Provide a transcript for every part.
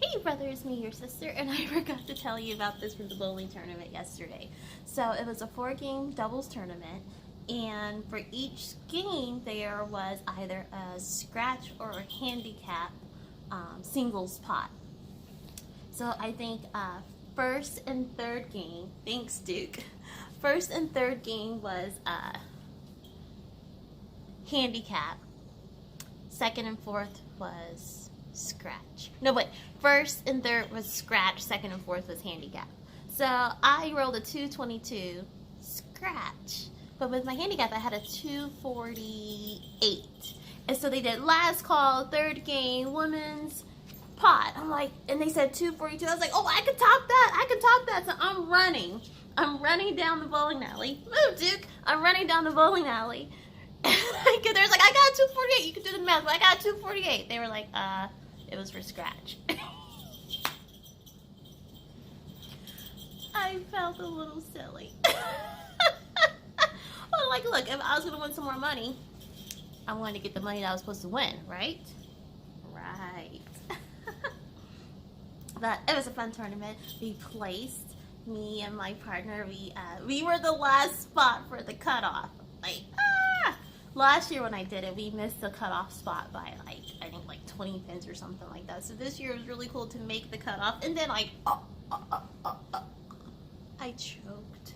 Hey brother, it's me, your sister, and I forgot to tell you about this for the bowling tournament yesterday. So it was a 4-game doubles tournament, and for each game there was either a scratch or a handicap singles pot. So I think first and third game, thanks Duke, first and third game was handicap, second and fourth was scratch. No, wait. First and third was scratch. Second and fourth was handicap. So I rolled a 222 scratch. But with my handicap, I had a 248. And so they did last call, third game, women's pot. I'm like, and they said 242. I was like, oh, I can top that. I can top that. So I'm running. I'm running down the bowling alley. Move, Duke. I'm running down the bowling alley. There's like, I got 248. You can do the math, but I got 248. They were like, it was for scratch. I felt a little silly. Well, like, look, if I was going to win some more money, I wanted to get the money that I was supposed to win, right? Right. But it was a fun tournament. We placed, me and my partner, we were the last spot for the cutoff. Like, last year when I did it, we missed the cutoff spot by I think 20 pins or something like that. So this year it was really cool to make the cutoff. And then I choked.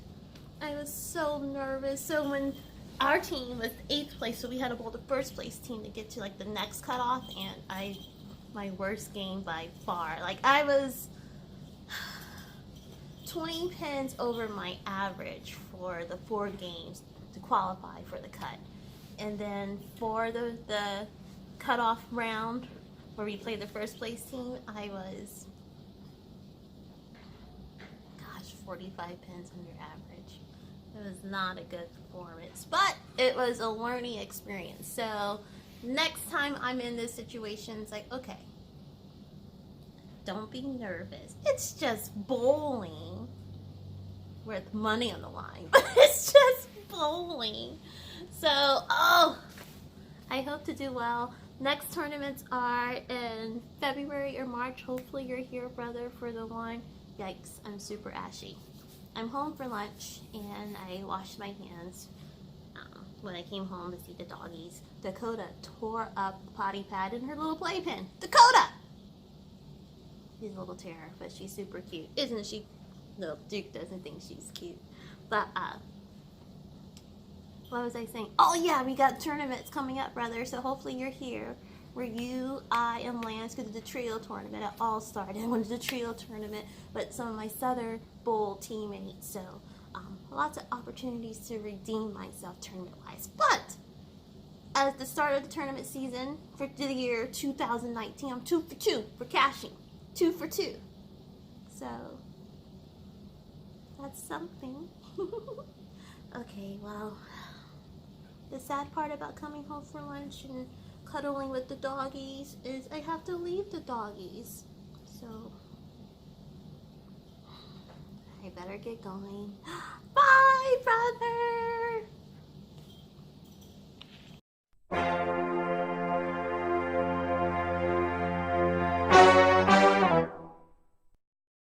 I was so nervous. So when our team was 8th place, so we had to bowl the first place team to get to like the next cutoff, and my worst game by far. Like I was 20 pins over my average for the 4 games to qualify for the cut. And then for the cutoff round where we played the first place team, I was, 45 pins under average. It was not a good performance, but it was a learning experience. So next time I'm in this situation, it's like, okay, don't be nervous. It's just bowling with money on the line, but it's just bowling. So, I hope to do well. Next tournaments are in February or March. Hopefully you're here, brother, for the one. Yikes, I'm super ashy. I'm home for lunch, and I washed my hands when I came home to see the doggies. Dakota tore up the potty pad in her little playpen. Dakota! She's a little terror, but she's super cute. Isn't she? No, Duke doesn't think she's cute. But, what was I saying? Oh yeah, we got tournaments coming up, brother. So hopefully you're here. Where you, I, and Lance could do the trio tournament at All-Star. I didn't want to do the trio tournament, but some of my Southern Bowl teammates. So lots of opportunities to redeem myself tournament-wise. But at the start of the tournament season for the year 2019, I'm 2 for 2 for cashing. 2 for 2. So that's something. Okay, well, the sad part about coming home for lunch and cuddling with the doggies is I have to leave the doggies. So I better get going. Bye, brother!